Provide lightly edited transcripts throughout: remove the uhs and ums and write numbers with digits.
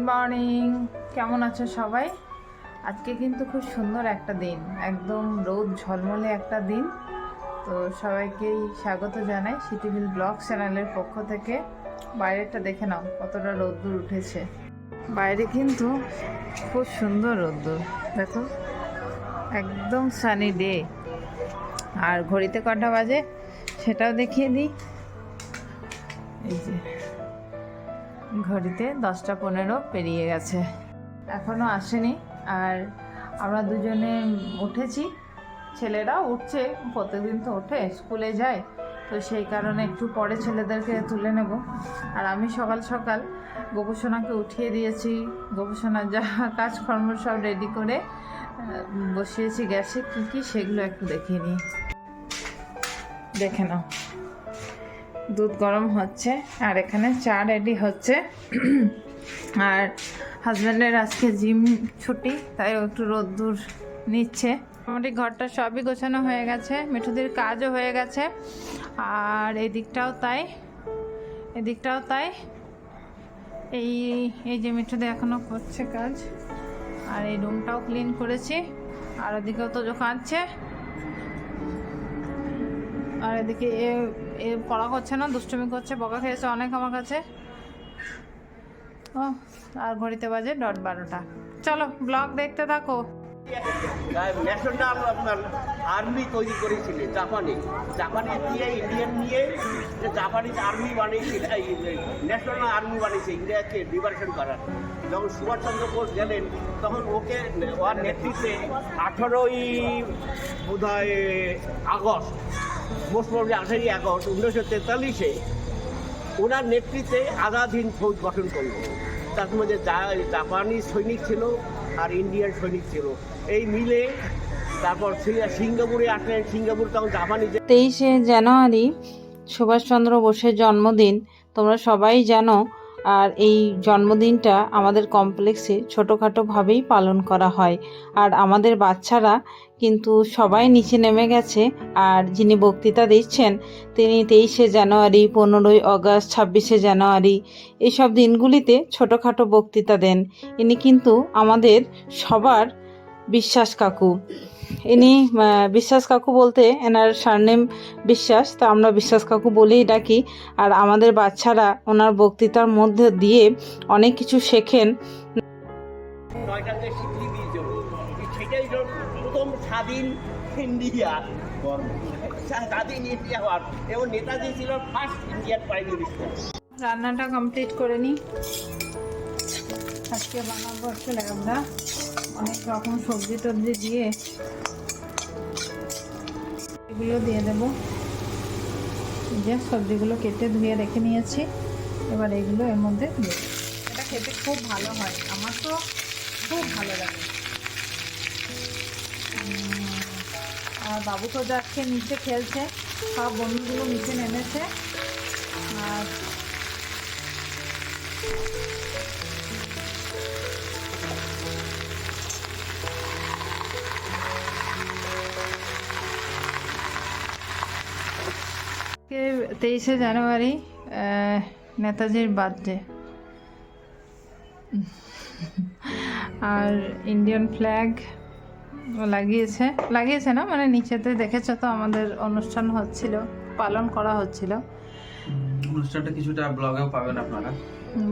Morning, কেমন আছো সবাই? আজকে কিন্তু খুব সুন্দর একটা দিন, একদম রোদ ঝলমলে একটা দিন। তো সবাইকেই স্বাগত জানাই সিটিভিল ব্লগ চ্যানেলের পক্ষ থেকে। বাইরেটা দেখে নাও কতটা রোদ্দুর উঠেছে। বাইরে কিন্তু খুব সুন্দর রোদ্দুর, দেখো একদম সানি ডে। আর ঘড়িতে কটা বাজে সেটাও দেখিয়ে দিই। এই যে ঘড়িতে 10টা 15 পেরিয়ে গেছে, এখনও আসেনি। আর আমরা দুজনে উঠেছি, ছেলেরাও উঠছে, প্রত্যেকদিন তো ওঠে, স্কুলে যায়, তো সেই কারণে একটু পরে ছেলেদেরকে তুলে নেব। আর আমি সকাল সকাল গোপসোনাকে উঠিয়ে দিয়েছি, গোপসোনার যা কাজকর্ম সব রেডি করে বসিয়েছি গ্যাসে। কী কী সেগুলো একটু দেখিয়ে নিই, দেখে নাও। দুধ গরম হচ্ছে আর এখানে চা রেডি হচ্ছে। আর হাজব্যান্ডের আজকে জিম ছুটি, তাই একটু রোদ্দুর নিচ্ছে। মোটামুটি ঘরটা সবই গোছানো হয়ে গেছে, মিঠুদের কাজও হয়ে গেছে। আর এদিকটাও তাই, এদিকটাও তাই। এই যে মিঠুদের এখনও করছে কাজ। আর এই রুমটাও ক্লিন করেছি। আর ওদিকেও তো কাঁদছে। আর এদিকে এ পড়া করছে না, দুষ্টুমি করছে, বকা খেয়েছে অনেক আমার কাছে। ও আর ঘড়িতে বাজে 12টা। চলো ব্লগ দেখতে থাকো। ন্যাশনাল আপনার আর্মি তৈরি করেছিলেন জাপানি দিয়ে ইন্ডিয়ান নিয়ে জাপানিজ আর্মি বানিয়েছিল, ন্যাশনাল আর্মি বানিয়েছে ইন্ডিয়াকে লিবারেশন করার। যখন সুভাষচন্দ্র বোস গেলেন তখন ওকে ওর নেতৃত্বে 18ই বোধহয় আগস্ট, মোস্ট প্রবলি 18ই আগস্ট 1943-এ ওনার নেতৃত্বে আজাদ হিন্দ ফৌজ গঠন করল। তার মধ্যে জাপানি সৈনিক ছিল আর ইন্ডিয়ান সৈনিক ছিল, এই মিলে তারপর সিঙ্গাপুরে আসলেন। সিঙ্গাপুর তখন জাপানি। 23শে জানুয়ারি সুভাষচন্দ্র বোসের জন্মদিন, তোমরা সবাই জানো। আর এই জন্মদিনটা আমাদের কমপ্লেক্সে ছোটোখাটোভাবেই পালন করা হয়। আর আমাদের বাচ্চারা কিন্তু সবাই নিচে নেমে গেছে। আর যিনি বক্তৃতা দিচ্ছেন তিনি 23শে জানুয়ারি, 15ই আগস্ট, 26শে জানুয়ারি এইসব দিনগুলিতে ছোটোখাটো বক্তৃতা দেন। ইনি কিন্তু আমাদের সবার বিশ্বাস কাকু। ইনি বিশ্বাস কাকু বলতে এনার সারনেম বিশ্বাস, তা আমরা বিশ্বাস কাকু বলেই ডাকি। আর আমাদের বাচ্চারা ওনার বক্তৃতার মধ্যে দিয়ে অনেক কিছু শেখেন। সেটাই প্রথম স্বাধীন ইন্ডিয়া, স্বাধীন ইন্ডিয়া হওয়ার, এবং নেতাজি ছিল ফার্স্ট ইন্ডিয়ান প্রাইম মিনিস্টার। রান্নাটা কমপ্লিট করে নিই। আজকে বানাবো আসলে আমরা অনেক রকম সবজি টবজি দিয়ে, এগুলো দিয়ে দেবো। যে সবজিগুলো কেটে ধুয়ে রেখে নিয়েছি, এবার এগুলো এর মধ্যে দিয়ে দেবো। এটা খেতে খুব ভালো হয়, আমার তো খুব ভালো লাগে। আর বাবু তো যাচ্ছে নিচে খেলছে, সব বন্ধুগুলো নিচে নেমেছে। আর আজকে 23শে জানুয়ারি, নেতাজির বার্থডে। আর ইন্ডিয়ান ফ্ল্যাগ লাগিয়েছে না, মানে নিচেতে দেখেছো তো, আমাদের অনুষ্ঠান হচ্ছিল, পালন করা হচ্ছিল। অনুষ্ঠানটা কিছুটা ব্লগেও পাবেন আপনারা,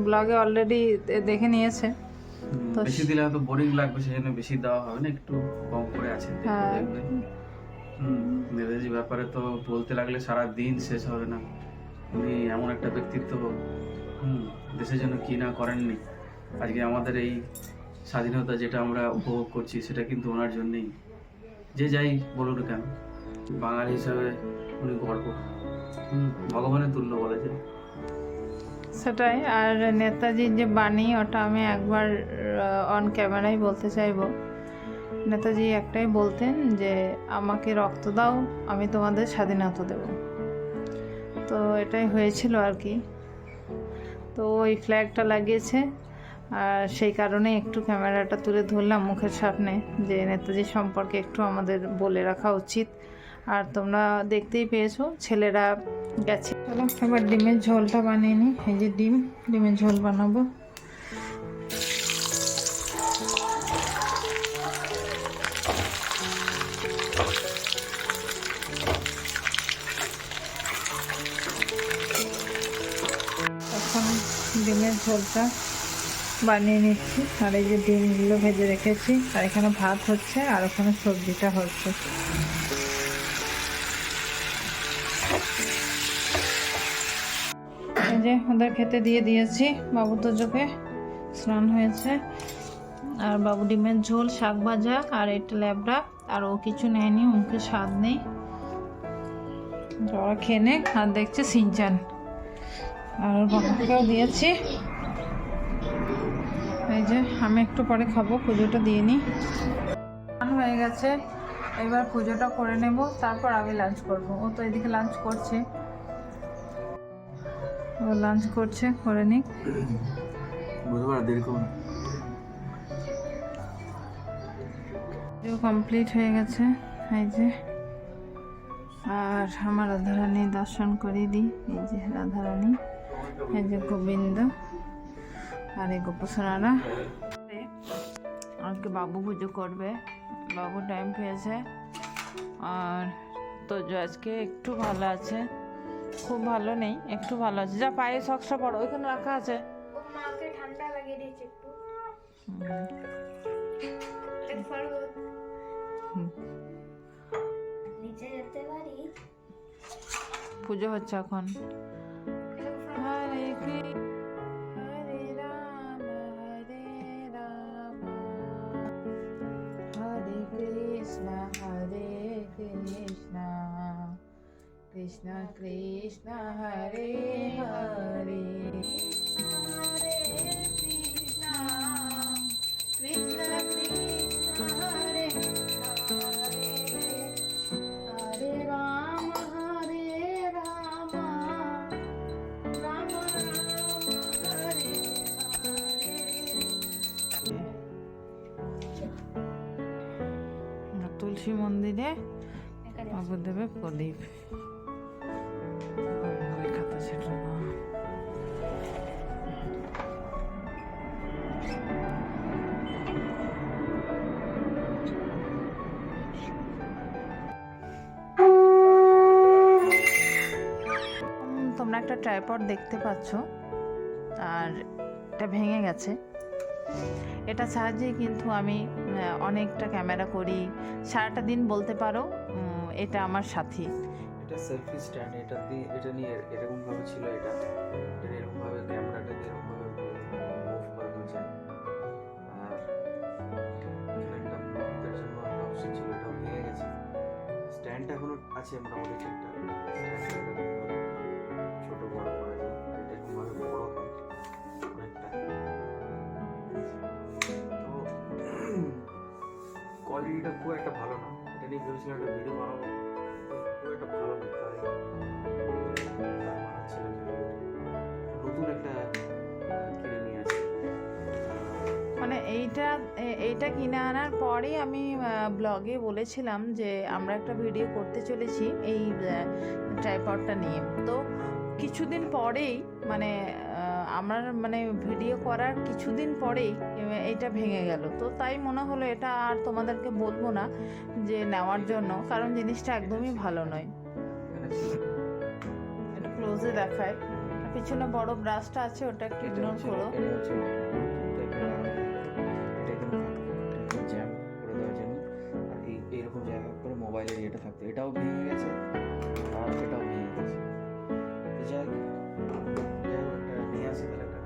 ব্লগে অলরেডি দেখে নিয়েছে। তো বেশি দিলে হয়তো বোরিং লাগবে, সেজন্য বেশি দেওয়া হবে না, একটু কম করে আছে। নেতাজি ব্যাপারে তো বলতে লাগলে সারা দিন শেষ হবে না। উনি এমন একটা ব্যক্তিত্ব, দেশের জন্য কি না করেননি। আজকে আমাদের এই স্বাধীনতা যেটা আমরা উপভোগ করছি সেটা কিন্তু ওনার জন্যই। যে যাই বলুন কেন, বাঙালি হিসাবে উনি গর্ব, ভগবানের তুল্য বলা যায়। সেটাই। আর নেতাজির যে বাণী, ওটা আমি একবার অন ক্যামেরায় বলতে চাইবো। নেতাজি একটাই বলতেন যে আমাকে রক্ত দাও, আমি তোমাদের স্বাধীনতা দেব। তো এটাই হয়েছিল আর কি। তো ওই ফ্ল্যাগটা লাগিয়েছে, আর সেই কারণে একটু ক্যামেরাটা তুলে ধরলাম মুখের সামনে, যে নেতাজি সম্পর্কে একটু আমাদের বলে রাখা উচিত। আর তোমরা দেখতেই পেয়েছো ছেলেরা গেছে। চলো এবার ডিমের ঝোলটা বানিয়ে নিই। এই যে ডিমের ঝোল বানাবো। ডিমের ঝোলটা বানিয়ে নিচ্ছি। আর এই যে ডিমগুলো ভেজে রেখেছি, আর এখানে ভাত হচ্ছে, আর ওখানে সবজিটা হচ্ছে। এই যে ওদের খেতে দিয়ে দিয়েছি, বাবু তো চোখে স্নান হয়েছে। আর বাবু ডিমের ঝোল, শাক ভাজা, আর এটা ল্যাবড়া, আর ও কিছু নেয়নি, মুখে স্বাদ নেই। ওরা খেয়ে নে, আর দেখছে সিনচান। আর ওর বাবাকেও দিয়েছি। এই যে আমি একটু পরে খাবো, পুজোটা দিয়ে নিই। স্নান হয়ে গেছে, এবার পুজোটা করে নেব, তারপর আমি লাঞ্চ করব। ও তো এদিকে লাঞ্চ করছে, ও লাঞ্চ করছে, করে নিক। বুধবার দেরি করুন। কমপ্লিট হয়ে গেছে। এই যে, আর আমার রাধারানী দর্শন করে দিই। এই যে রাধারানী, এই যে গোবিন্দ, আর এই গোপসোনারা। আজকে বাবু পুজো করবে, বাবু টাইম পেয়েছে। আর তো আজকে একটু ভালো আছে, খুব ভালো নেই, একটু ভালো আছে। যা পায়ে সক্সটা পড়ো, ওইখানে রাখা আছে। মাকে ঠান্ডা লাগিয়ে দিয়েছে একটু। নিচে যেতে পারি? পুজো হচ্ছে এখন। হরে কৃষ্ণ হরে রাম হরে কৃষ্ণ কৃষ্ণ কৃষ্ণ হরে হরে, হরে কৃষ্ণ কৃষ্ণ কৃষ্ণ হরে হরে, হরে রাম রাম রাম হরে হরে। তুলসী মন্দিরে বাবু দেবে প্রদীপ। খাতা সেটা না। তোমরা একটা ট্রাইপড দেখতে পাচ্ছ, আর এটা ভেঙে গেছে। এটা সাহায্যে কিন্তু আমি অনেকটা ক্যামেরা করি, সারাটা দিন বলতে পারো এটা আমার সাথী। এটা সেলফি স্ট্যান্ড, এটা নিয়ে এরকম ভাবে ছিল, এটা এরকম ভাবে ক্যামেরাটা এরকম ভাবে মুভ করানো যায়। আর এখানে একটা ব্লগের জন্য একটা অপশন ছিল, এটাও ভেঙে গেছে। স্ট্যান্ডটা এখনো আছে মোটামুটি ঠিকঠাক, স্ট্যান্ডটা ছোট বড় করা যায়, এটা এরকম ভাবে বড় হয় অনেকটা। তো কোয়ালিটিটা খুব একটা ভালো না, এটা নিয়ে ভেবেছিলাম একটা ভিডিও বানাবো, খুব একটা ভালো না, তাই বানাচ্ছিলাম। নতুন একটা কিনে নিয়ে আসি। মানে এইটা কিনে আনার পরেই আমি ব্লগে বলেছিলাম যে আমরা একটা ভিডিও করতে চলেছি এই ট্রাইপডটা নিয়ে। তো কিছুদিন পরেই মানে আমার মানে ভিডিও করার কিছুদিন পরেই এটা ভেঙে গেল। তো তাই মনে হলো এটা আর তোমাদেরকে বলবো না যে নেওয়ার জন্য, কারণ জিনিসটা একদমই ভালো নয়। এটা ক্লোজে দেখায়, পিছনে বড় ব্রাশটা আছে, ওটা একটু ইগনোর করো। জ্যাম করে দেওয়ার জন্য, আর এইরকম জায়গা করে মোবাইলের ইয়েটা থাকতো, এটাও ভেঙে গেছে আর এটাও ভেঙে গেছে। নিয়ে আসি তাহলে একটা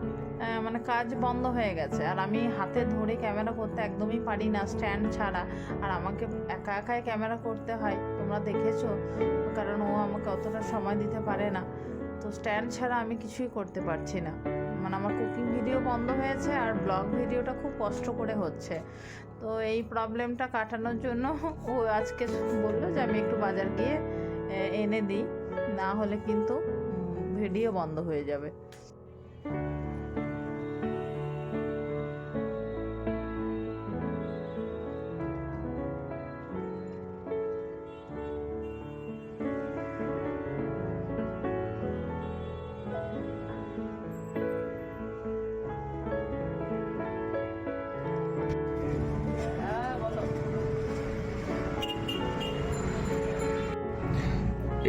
মানে কাজ বন্ধ হয়ে গেছে, আর আমি হাতে ধরে ক্যামেরা করতে একদমই পারি না স্ট্যান্ড ছাড়া। আর আমাকে একা একাই ক্যামেরা করতে হয়, তোমরা দেখেছো, কারণ ও আমাকে অতটা সময় দিতে পারে না। তো স্ট্যান্ড ছাড়া আমি কিছুই করতে পারছি না। মানে আমার কুকিং ভিডিও বন্ধ হয়েছে, আর ব্লগ ভিডিওটা খুব কষ্ট করে হচ্ছে। তো এই প্রবলেমটা কাটানোর জন্য ও আজকে বললো যে আমি একটু বাজার গিয়ে এনে দিই, না হলে কিন্তু ভিডিও বন্ধ হয়ে যাবে।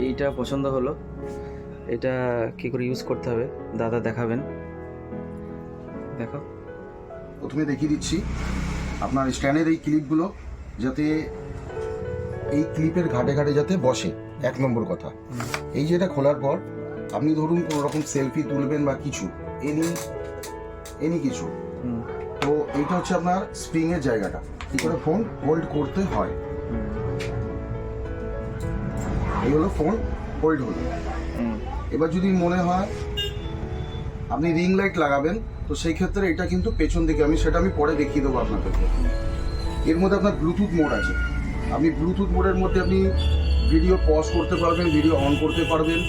এইটা পছন্দ হলো, এটা কি করে ইউজ করতে হবে দাদা দেখাবেন। দেখো। প্রথমে দেখিয়ে দিচ্ছি আপনার স্ট্যান্ডের এই ক্লিপগুলো যাতে এই ক্লিপের ঘাটে ঘাটে যাতে বসে, 1 নম্বর কথা। এই যেটা খোলার পর আপনি ধরুন কোনো রকম সেলফি তুলবেন বা কিছু এনি কিছু, তো এইটা হচ্ছে আপনার স্প্রিং এর জায়গাটা, কি করে ফোন হোল্ড করতে হয়। এই হলো ফোন হোল্ড হলো। এবার যদি মনে হয় আপনি রিং লাইট লাগাবেন, তো সেই ক্ষেত্রে এটা কিন্তু পেছন দিকে, সেটা আমি পরে দেখিয়ে দেবো আপনাদেরকে। এর মধ্যে আপনার ব্লুটুথ মোড আছে, আপনি ব্লুটুথ মোডের মধ্যে আপনি ভিডিও পজ করতে পারবেন, ভিডিও অন করতে পারবেন,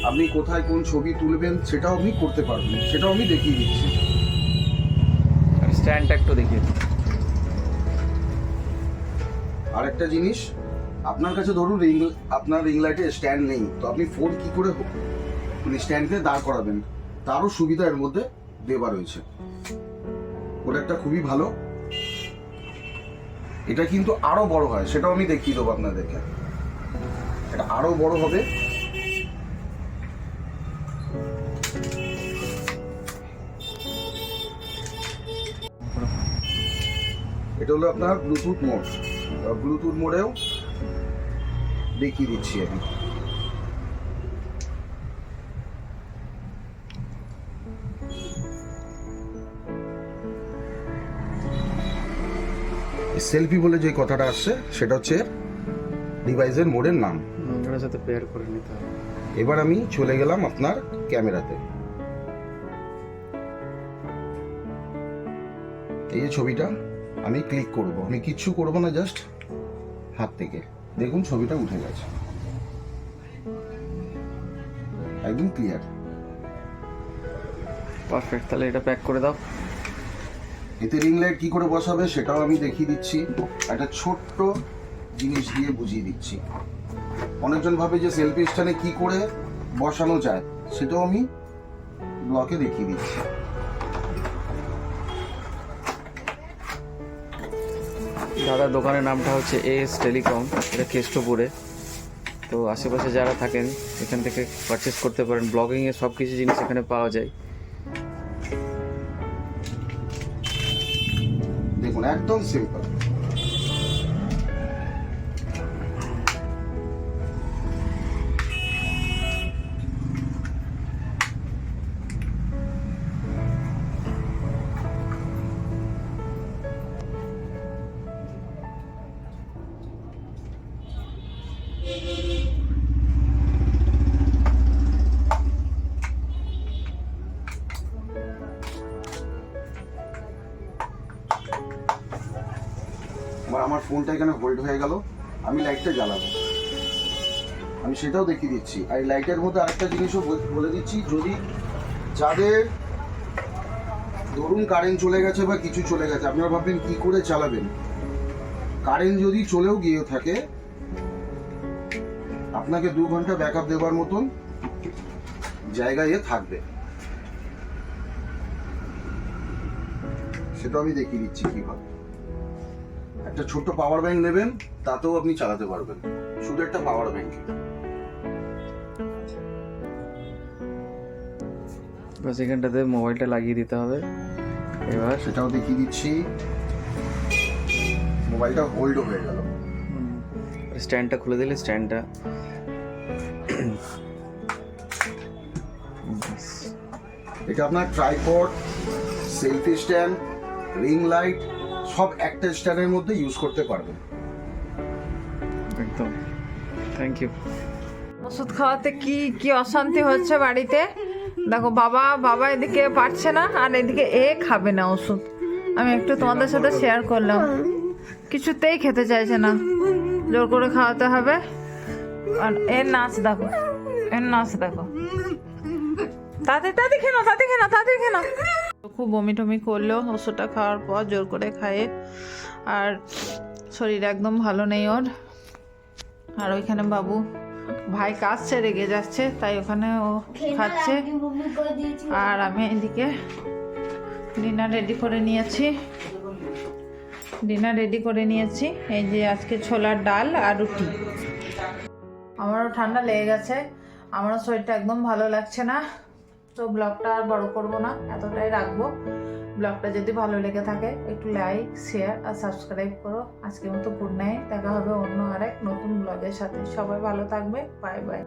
আপনি কোথায় কোন ছবি তুলবেন সেটাও আপনি করতে পারবেন, সেটাও আমি দেখিয়ে দিচ্ছি। আর স্ট্যান্ডটা একটু দেখিয়ে দিই। আর একটা জিনিস, আপনার কাছে ধরুন আপনার রিং লাইটের স্ট্যান্ড নেই, তো আপনি ফোন কি করে স্ট্যান্ডে দাঁড় করাবেন, তারও সুবিধা এর মধ্যে দেওয়া রয়েছে। ওটা একটা খুবই ভালো। এটা কিন্তু আরো বড় হয়, সেটাও আমি দেখিয়ে দেবো আপনাদেরকে। এটা আরো বড় হবে। এটা হলো আপনার ব্লুটুথ মোড, ব্লুটুথ মোডেও দেখিয়ে দিচ্ছি আমি। সেলফি বলে যে কথাটা আসছে সেটা হচ্ছে ডিভাইসের মোডের নাম। ওটার সাথে পেয়ার করে নিতে হবে। এবার আমি চলে গেলাম আপনার ক্যামেরাতে। এই যে ছবিটা আমি ক্লিক করব, আমি কিচ্ছু করব না, জাস্ট হাত থেকে দেখুন ছবিটা উঠে গেছে, একদম ক্লিয়ার। পারফেক্ট, তাহলে এটা প্যাক করে দাও। এতে রিং লাইট কি করে বসাবে সেটাও আমি দেখিয়ে দিচ্ছি, একটা ছোট্ট জিনিস দিয়ে বুঝিয়ে দিচ্ছি। অনেকজন ভাবে যে সেলফি স্ট্যান্ডে কি করে বসানো যায়, সেটাও আমি ব্লকে দেখিয়ে দিচ্ছি। দাদার দোকানের নামটা হচ্ছে AS টেলিকম, এটা কেষ্টপুরে। তো আশেপাশে যারা থাকেন এখান থেকে পারচেস করতে পারেন। ব্লগিংয়ের সব কিছু জিনিস এখানে পাওয়া যায়। দেখুন একদম সিম্পল। আমার ফোনটা এখানে হোল্ড হয়ে গেল, আমি লাইটটা জ্বালাবো, আমি সেটাও দেখিয়ে দিচ্ছি। আর এই লাইটের মধ্যে আরেকটা জিনিসও বলে দিচ্ছি, যদি যাদের ধরুন কারেন্ট চলে গেছে বা কিছু চলে গেছে, আপনারা ভাববেন কি করে চালাবেন, কারেন্ট যদি চলেও গিয়ে থাকে আপনাকে 2 ঘন্টা ব্যাকআপ দেওয়ার মতন জায়গায় থাকবে, সেটা আমি দেখিয়ে দিচ্ছি কিভাবে। একটা ছোট্ট পাওয়ার ব্যাংক নেবেন, তাতেও আপনি চালাতে পারবেন, শুধু একটা পাওয়ার ব্যাংকে। বাস এখানটাতে মোবাইলটা লাগিয়ে দিতে হবে। এবার সেটাও দেখিয়ে দিচ্ছি, মোবাইলটা হোল্ড হয়ে গেল। স্ট্যান্ডটা খুলে দিলে স্ট্যান্ডটা এটা আপনার tripod, selfie stand, ring light সব একটা স্ট্যান্ডের মধ্যে ইউজ করতে পারবেন। একদম, থ্যাংক ইউ। ওষুধ খাওয়াতে কি কি অশান্তি হচ্ছে বাড়িতে। দেখো বাবা এদিকে পারছে না, আর এদিকে খাবে না ওষুধ। আমি একটু তোমাদের সাথে শেয়ার করলাম, কিছুতেই খেতে চাইছে না, জোর করে খাওয়াতে হবে। আর এর নাচ দেখো, তাড়াতাড়ি খেয়ে নাও। খুব বমি টমি করলো ওষুধটা খাওয়ার পর, জোর করে খায়ে, আর শরীর একদম ভালো নেই ওর। আর ওইখানে বাবু ভাই কাজ ছেড়ে রেগে যাচ্ছে, তাই ওখানে ও খাচ্ছে। আর আমি এদিকে ডিনার রেডি করে নিয়েছি। এই যে আজকে ছোলার ডাল আর রুটি। আমারও ঠান্ডা লেগে গেছে, আমারও শরীরটা একদম ভালো লাগছে না, তো ব্লগটা আর বড় করবো না, এতটাই রাখবো। ব্লগটা যদি ভালো লেগে থাকে একটু লাইক, শেয়ার আর সাবস্ক্রাইব করো। আজকের মতো গুড নাইট, দেখা হবে অন্য আরেক নতুন ব্লগের সাথে। সবাই ভালো থাকবে, বাই বাই।